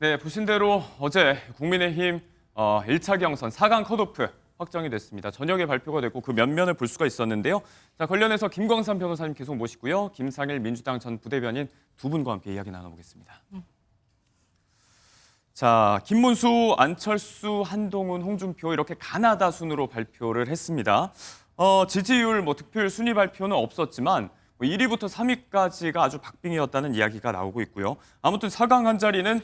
네, 보신 대로 어제 국민의힘 1차 경선 4강 컷오프 확정이 됐습니다. 저녁에 발표가 됐고 그 면면을 볼 수가 있었는데요. 자, 관련해서 김광삼 변호사님 계속 모시고요. 김상일 민주당 전 부대변인 두 분과 함께 이야기 나눠보겠습니다. 자, 김문수, 안철수, 한동훈, 홍준표 이렇게 가나다 순으로 발표를 했습니다. 지지율 득표율 순위 발표는 없었지만 1위부터 3위까지가 아주 박빙이었다는 이야기가 나오고 있고요. 아무튼 4강 한 자리는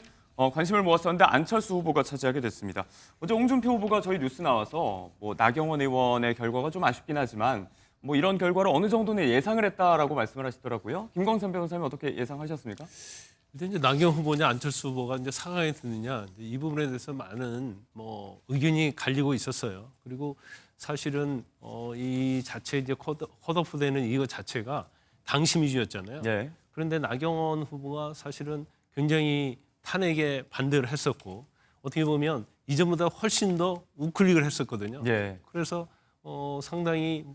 관심을 모았었는데 안철수 후보가 차지하게 됐습니다. 어제 홍준표 후보가 저희 뉴스 나와서 나경원 의원의 결과가 좀 아쉽긴 하지만 이런 결과를 어느 정도는 예상을 했다라고 말씀을 하시더라고요. 김광삼 변호사님 어떻게 예상하셨습니까? 근데 이제 나경원 후보냐 안철수 후보가 이제 4강에 드느냐 이 부분에 대해서 많은 의견이 갈리고 있었어요. 그리고 사실은 이 자체 이제 컷오프되는 이거 자체가 당심 위주였잖아요. 네. 그런데 나경원 후보가 사실은 굉장히 탄핵에 반대를 했었고 어떻게 보면 이전보다 훨씬 더 우클릭을 했었거든요. 예. 그래서 상당히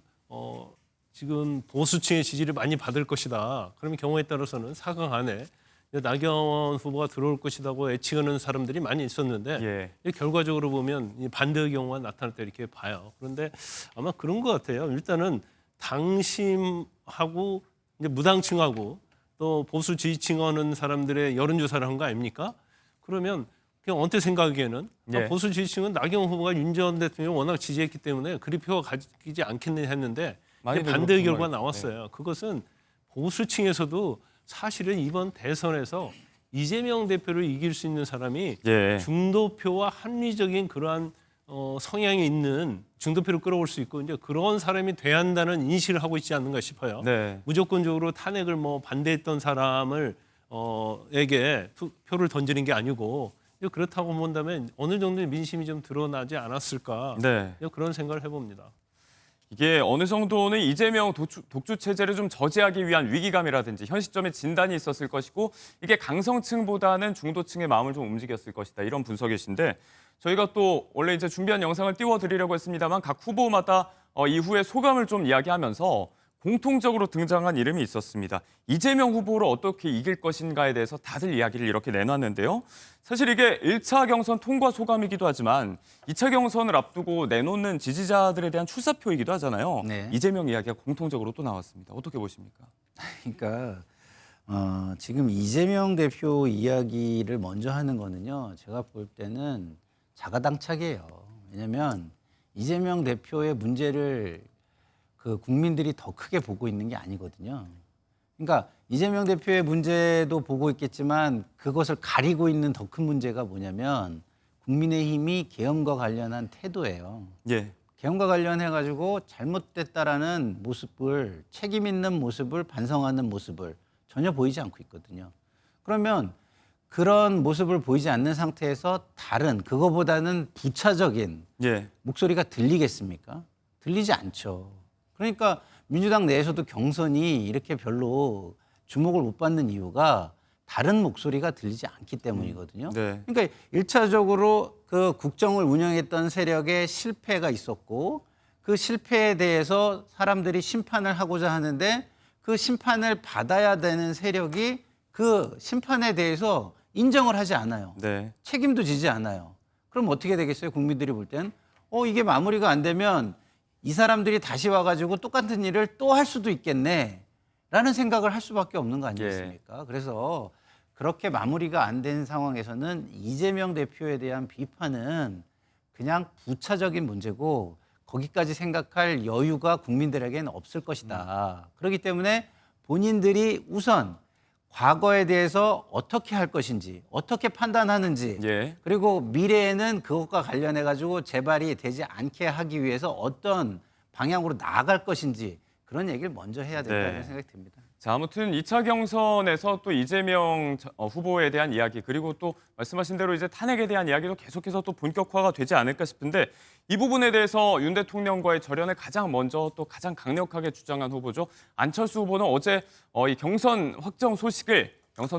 지금 보수층의 지지를 많이 받을 것이다. 그러면 경우에 따라서는 4강 안에 나경원 후보가 들어올 것이라고 예측하는 사람들이 많이 있었는데 결과적으로 보면 이 반대의 경우가 나타났다 이렇게 봐요. 그런데 아마 그런 것 같아요. 일단은 당심하고 이제 무당층하고 또 보수 지지층하는 사람들의 여론조사를 한 거 아닙니까? 그러면 그냥 언뜻 생각하기에는 보수 지지층은 나경원 후보가 윤 전 대통령을 워낙 지지했기 때문에 그리 표가 가지지 않겠느냐 했는데 반대의 결과가 나왔어요. 그것은 보수층에서도 사실은 이번 대선에서 이재명 대표를 이길 수 있는 사람이 중도표와 합리적인 그러한 성향이 있는 중도표를 끌어올 수 있고 이제 그런 사람이 돼야 한다는 인식을 하고 있지 않는가 싶어요. 무조건적으로 탄핵을 반대했던 사람을 에게 표를 던지는 게 아니고 그렇다고 본다면 어느 정도의 민심이 좀 드러나지 않았을까 그런 생각을 해봅니다. 이게 어느 정도는 이재명 독주 체제를 좀 저지하기 위한 위기감이라든지 현 시점에 진단이 있었을 것이고 이게 강성층보다는 중도층의 마음을 좀 움직였을 것이다. 이런 분석이신데 저희가 또 원래 이제 준비한 영상을 띄워드리려고 했습니다만 각 후보마다 이후에 소감을 좀 이야기하면서 공통적으로 등장한 이름이 있었습니다. 이재명 후보를 어떻게 이길 것인가에 대해서 다들 이야기를 이렇게 내놨는데요. 사실 이게 1차 경선 통과 소감이기도 하지만 2차 경선을 앞두고 내놓는 지지자들에 대한 출사표이기도 하잖아요. 이재명 이야기가 공통적으로 또 나왔습니다. 어떻게 보십니까? 그러니까 지금 이재명 대표 이야기를 먼저 하는 거는요. 제가 볼 때는 자가당착이에요. 왜냐하면 이재명 대표의 문제를 국민들이 더 크게 보고 있는 게 아니거든요. 그러니까 이재명 대표의 문제도 보고 있겠지만 그것을 가리고 있는 더 큰 문제가 뭐냐면 국민의힘이 계엄과 관련한 태도예요. 계엄과 관련해가지고 잘못됐다라는 모습을 책임 있는 모습을 반성하는 모습을 전혀 보이지 않고 있거든요. 그러면 그런 모습을 보이지 않는 상태에서 다른 그거보다는 부차적인 목소리가 들리겠습니까? 들리지 않죠. 그러니까 민주당 내에서도 경선이 이렇게 별로 주목을 못 받는 이유가 다른 목소리가 들리지 않기 때문이거든요. 그러니까 1차적으로 그 국정을 운영했던 세력의 실패가 있었고 그 실패에 대해서 사람들이 심판을 하고자 하는데 그 심판을 받아야 되는 세력이 그 심판에 대해서 인정을 하지 않아요. 책임도 지지 않아요. 그럼 어떻게 되겠어요? 국민들이 볼 땐 이게 마무리가 안 되면 이 사람들이 다시 와가지고 똑같은 일을 또 할 수도 있겠네 라는 생각을 할 수밖에 없는 거 아니겠습니까? 그래서 그렇게 마무리가 안 된 상황에서는 이재명 대표에 대한 비판은 그냥 부차적인 문제고 거기까지 생각할 여유가 국민들에게는 없을 것이다. 그렇기 때문에 본인들이 우선 과거에 대해서 어떻게 할 것인지, 어떻게 판단하는지, 그리고 미래에는 그것과 관련해가지고 재발이 되지 않게 하기 위해서 어떤 방향으로 나아갈 것인지 그런 얘기를 먼저 해야 된다는 생각이 듭니다. 자, 아무튼 2차 경선에서 또 이재명 후보에 대한 이야기 그리고 또 말씀하신 대로 이제 탄핵에 대한 이야기도 계속해서 또 본격화가 되지 않을까 싶은데 이 부분에 대해서 윤 대통령과의 절연을 가장 먼저 또 가장 강력하게 주장한 후보죠. 안철수 후보는 어제 이 경선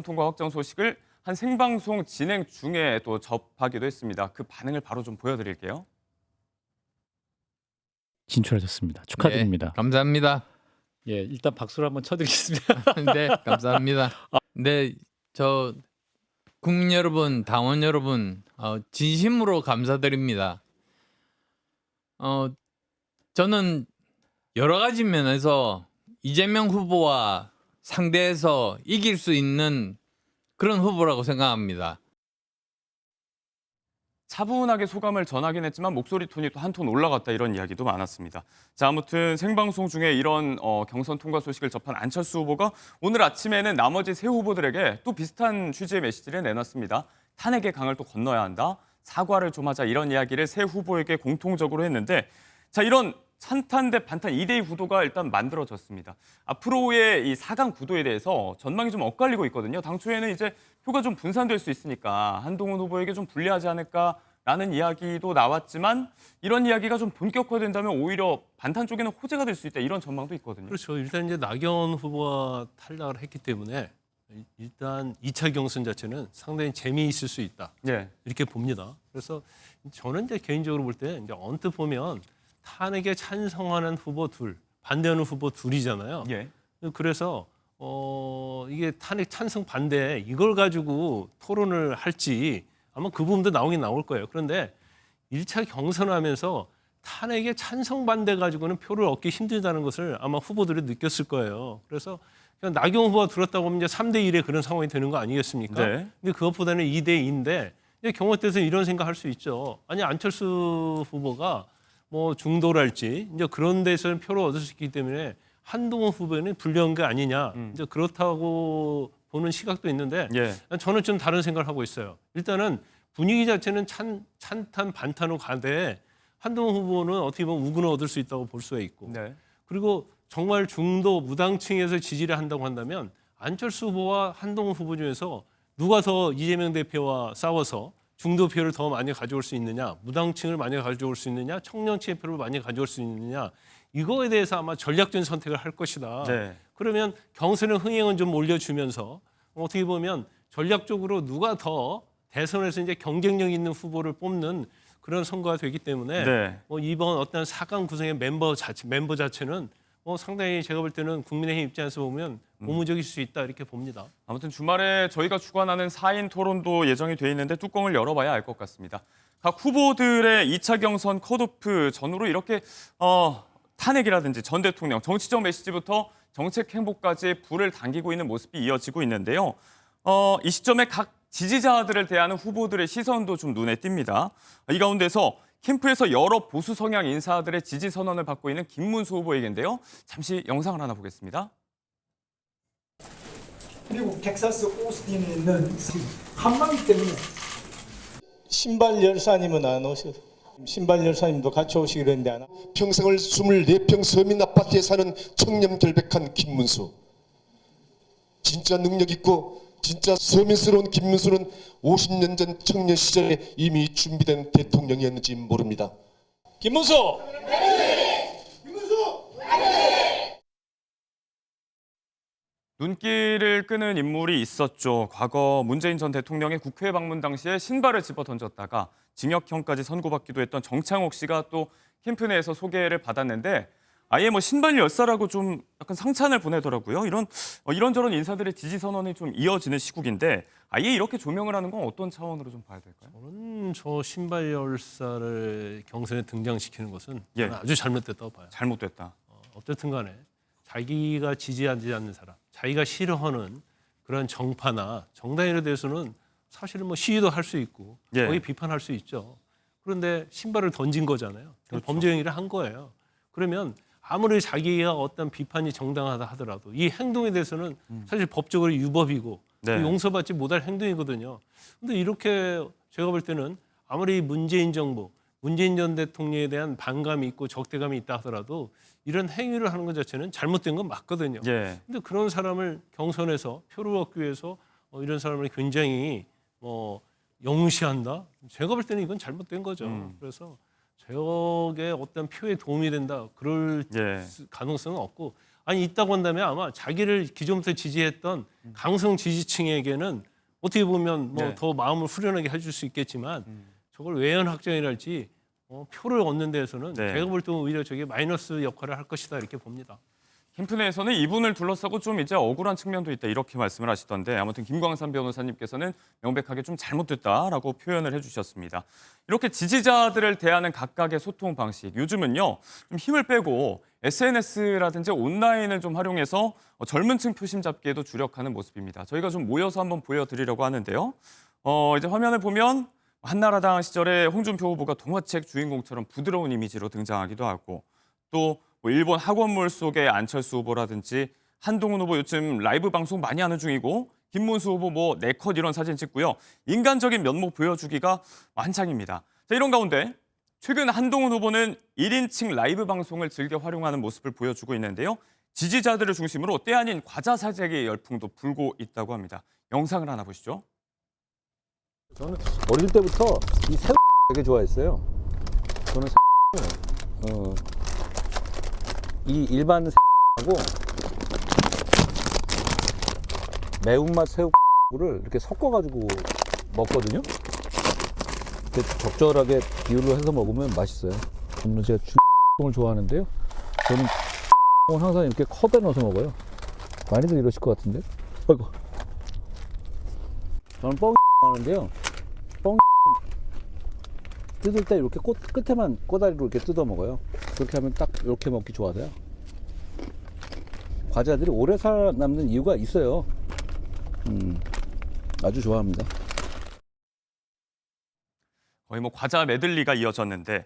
통과 확정 소식을 한 생방송 진행 중에 또 접하기도 했습니다. 그 반응을 바로 좀 보여드릴게요. 진출하셨습니다. 축하드립니다. 감사합니다. 일단 박수를 한번 쳐드리겠습니다. 네, 감사합니다. 네, 저 국민 여러분, 당원 여러분, 진심으로 감사드립니다. 저는 여러 가지 면에서 이재명 후보와 상대해서 이길 수 있는 그런 후보라고 생각합니다. 차분하게 소감을 전하긴 했지만 목소리 톤이 또 한 톤 올라갔다 이런 이야기도 많았습니다. 자, 아무튼 생방송 중에 이런 경선 통과 소식을 접한 안철수 후보가 오늘 아침에는 나머지 세 후보들에게 또 비슷한 취지의 메시지를 내놨습니다. 탄핵의 강을 또 건너야 한다. 사과를 좀 하자 이런 이야기를 세 후보에게 공통적으로 했는데 자, 이런 찬탄 대 반탄 2대2 구도가 일단 만들어졌습니다. 앞으로의 이 4강 구도에 대해서 전망이 좀 엇갈리고 있거든요. 당초에는 이제 표가 좀 분산될 수 있으니까 한동훈 후보에게 좀 불리하지 않을까라는 이야기도 나왔지만 이런 이야기가 좀 본격화된다면 오히려 반탄 쪽에는 호재가 될 수 있다 이런 전망도 있거든요. 그렇죠. 일단 이제 나경원 후보가 탈락을 했기 때문에 일단 2차 경선 자체는 상당히 재미있을 수 있다. 예. 이렇게 봅니다. 그래서 저는 이제 개인적으로 볼 때 이제 언뜻 보면 탄핵에 찬성하는 후보 둘, 반대하는 후보 둘이잖아요. 예. 그래서 이게 탄핵 찬성 반대 이걸 가지고 토론을 할지 아마 그 부분도 나오긴 나올 거예요. 그런데 1차 경선하면서 탄핵에 찬성 반대 가지고는 표를 얻기 힘들다는 것을 아마 후보들이 느꼈을 거예요. 그래서 그냥 나경원 후보가 들었다고 하면 이제 3대 1의 그런 상황이 되는 거 아니겠습니까? 네. 근데 그것보다는 2대 2인데 경우 때서 이런 생각할 수 있죠. 아니 안철수 후보가 뭐 중도랄지 이제 그런 데서는 표를 얻을 수 있기 때문에 한동훈 후보는 불리한 게 아니냐 이제 그렇다고 보는 시각도 있는데 예. 저는 좀 다른 생각을 하고 있어요. 일단은 분위기 자체는 찬탄 반탄으로 가되 한동훈 후보는 어떻게 보면 우군을 얻을 수 있다고 볼 수가 있고 네. 그리고 정말 중도 무당층에서 지지를 한다고 한다면 안철수 후보와 한동훈 후보 중에서 누가 더 이재명 대표와 싸워서 중도 표를 더 많이 가져올 수 있느냐, 무당층을 많이 가져올 수 있느냐, 청년층의 표를 많이 가져올 수 있느냐 이거에 대해서 아마 전략적인 선택을 할 것이다. 네. 그러면 경선의 흥행은 좀 올려주면서 어떻게 보면 전략적으로 누가 더 대선에서 이제 경쟁력 있는 후보를 뽑는 그런 선거가 되기 때문에 네. 이번 어떤 4강 구성의 멤버 자체는 상당히 제가 볼 때는 국민의힘 입장에서 보면 고무적일 수 있다 이렇게 봅니다. 아무튼 주말에 저희가 주관하는 4인 토론도 예정이 돼 있는데 뚜껑을 열어봐야 알 것 같습니다. 각 후보들의 2차 경선 컷오프 전후로 이렇게 탄핵이라든지 전 대통령, 정치적 메시지부터 정책 행보까지 불을 당기고 있는 모습이 이어지고 있는데요. 이 시점에 각 지지자들을 대하는 후보들의 시선도 좀 눈에 띕니다. 이 가운데서 캠프에서 여러 보수 성향 인사들의 지지 선언을 받고 있는 김문수 후보에게인데요. 잠시 영상을 하나 보겠습니다. 미국 텍사스 오스틴은 한마디 때문에 신발 열사님은 안 오셔. 신발 열사님도 같이 오시기로 했는데 안 와. 평생을 24평 서민 아파트에 사는 청렴 결백한 김문수. 진짜 능력 있고 진짜 서민스러운 김문수는 50년 전 청년 시절에 이미 준비된 대통령이었는지 모릅니다. 김문수! 눈길을 끄는 인물이 있었죠. 과거 문재인 전 대통령의 국회 방문 당시에 신발을 집어 던졌다가 징역형까지 선고받기도 했던 정창욱 씨가 또 캠프 내에서 소개를 받았는데 아예 뭐 신발 열사라고 좀 약간 상찬을 보내더라고요. 이런저런 인사들의 지지 선언이 좀 이어지는 시국인데 아예 이렇게 조명을 하는 건 어떤 차원으로 좀 봐야 될까요? 저는 저 신발 열사를 경선에 등장시키는 것은 예. 저는 아주 잘못됐다고 봐요. 잘못됐다. 어쨌든 간에 자기가 지지하지 않는 사람, 자기가 싫어하는 그런 정파나 정당에 대해서는 사실은 뭐 시위도 할 수 있고 예. 거기 비판할 수 있죠. 그런데 신발을 던진 거잖아요. 그렇죠. 범죄 행위를 한 거예요. 그러면 아무리 자기가 어떤 비판이 정당하다 하더라도 이 행동에 대해서는 사실 법적으로 유법이고 네. 용서받지 못할 행동이거든요. 근데 이렇게 제가 볼 때는 아무리 문재인 정부, 문재인 전 대통령에 대한 반감이 있고 적대감이 있다 하더라도 이런 행위를 하는 것 자체는 잘못된 건 맞거든요. 예. 근데 그런 사람을 경선에서 표를 얻기 위해서 이런 사람을 굉장히 영시한다? 제가 볼 때는 이건 잘못된 거죠. 그래서 저게 어떤 표에 도움이 된다 그럴 예. 가능성은 없고 아니 있다고 한다면 아마 자기를 기존부터 지지했던 강성 지지층에게는 어떻게 보면 뭐 네. 더 마음을 후련하게 해줄 수 있겠지만 저걸 외연 확장이랄지 표를 얻는 데에서는 네. 제가 볼 때는 오히려 저게 마이너스 역할을 할 것이다 이렇게 봅니다. 캠프 내에서는 이분을 둘러싸고 좀 이제 억울한 측면도 있다 이렇게 말씀을 하시던데 아무튼 김광삼 변호사님께서는 명백하게 좀 잘못됐다라고 표현을 해주셨습니다. 이렇게 지지자들을 대하는 각각의 소통 방식 요즘은요 좀 힘을 빼고 SNS라든지 온라인을 좀 활용해서 젊은층 표심 잡기에도 주력하는 모습입니다. 저희가 좀 모여서 한번 보여드리려고 하는데요. 이제 화면을 보면 한나라당 시절에 홍준표 후보가 동화책 주인공처럼 부드러운 이미지로 등장하기도 하고 또 뭐 일본 학원물 속의 안철수 후보라든지 한동훈 후보 요즘 라이브 방송 많이 하는 중이고 김문수 후보 뭐 네컷 이런 사진 찍고요. 인간적인 면목 보여주기가 만창입니다. 자, 이런 가운데 최근 한동훈 후보는 1인칭 라이브 방송을 즐겨 활용하는 모습을 보여주고 있는데요. 지지자들을 중심으로 때 아닌 과자 사재기 열풍도 불고 있다고 합니다. 영상을 하나 보시죠. 저는 어릴 때부터 이 새우 되게 좋아했어요. 저는 이 일반 새우하고 매운맛 새우를 이렇게 섞어가지고 먹거든요. 적절하게 비율로 해서 먹으면 맛있어요. 저는 제가 을 좋아하는데요. 저는 을 항상 이렇게 컵에 넣어서 먹어요. 많이들 이러실 것 같은데. 아이고. 저는 뻥 하는데요. 뻥 뜯을 때 이렇게 끝에만 꼬다리로 이렇게 뜯어 먹어요. 그렇게 하면 딱 이렇게 먹기 좋아서요. 과자들이 오래 살아남는 이유가 있어요. 아주 좋아합니다. 거의 뭐 과자 메들리가 이어졌는데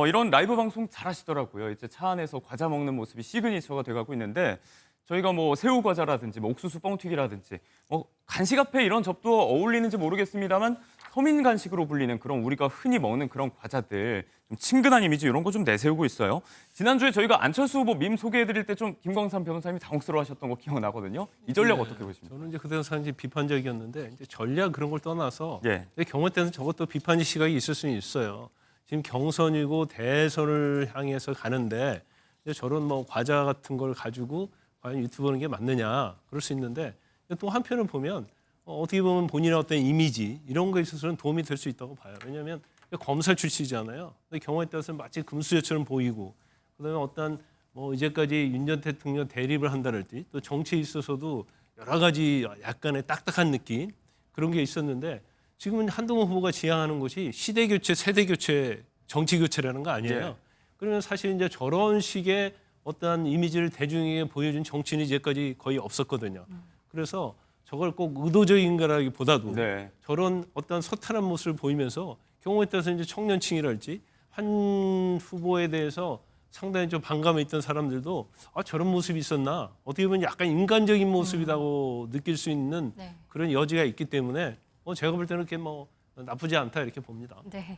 이런 라이브 방송 잘하시더라고요. 이제 차 안에서 과자 먹는 모습이 시그니처가 돼가고 있는데 저희가 뭐 새우 과자라든지 뭐 옥수수 뻥튀기라든지 뭐 간식 앞에 이런 접도 어울리는지 모르겠습니다만 서민 간식으로 불리는 그런 우리가 흔히 먹는 그런 과자들 좀 친근한 이미지 이런 거 좀 내세우고 있어요. 지난주에 저희가 안철수 후보 밈 소개해드릴 때 좀 김광삼 변호사님이 당혹스러워하셨던 거 기억나거든요. 이 전략 네, 어떻게 보십니까? 저는 이제 그때는 사실 비판적이었는데 이제 전략 그런 걸 떠나서 예. 경우 때는 저것도 비판의 시각이 있을 수는 있어요. 지금 경선이고 대선을 향해서 가는데 이제 저런 뭐 과자 같은 걸 가지고 과연 유튜브 하는 게 맞느냐 그럴 수 있는데 또 한편을 보면 어떻게 보면 본인의 어떤 이미지 이런 거에 있어서는 도움이 될 수 있다고 봐요. 왜냐하면 검사 출신이잖아요. 근데 경우에 따라서는 마치 금수저처럼 보이고 그다음에 어떤 뭐 이제까지 윤 전 대통령 대립을 한다랄지 또 정치에 있어서도 여러 가지 약간의 딱딱한 느낌 그런 게 있었는데 지금은 한동훈 후보가 지향하는 것이 시대 교체, 세대 교체, 정치 교체라는 거 아니에요. 예. 그러면 사실 이제 저런 식의 어떠한 이미지를 대중에게 보여준 정치인이 이제까지 거의 없었거든요. 그래서 저걸 꼭 의도적인 거라기보다도 네. 저런 어떤 소탈한 모습을 보이면서 경우에 따라서 이제 청년층이랄지 한 후보에 대해서 상당히 좀 반감해 있던 사람들도 저런 모습이 있었나 어떻게 보면 약간 인간적인 모습이라고 느낄 수 있는 네. 그런 여지가 있기 때문에 제가 볼 때는 그렇게 뭐 나쁘지 않다 이렇게 봅니다. 네.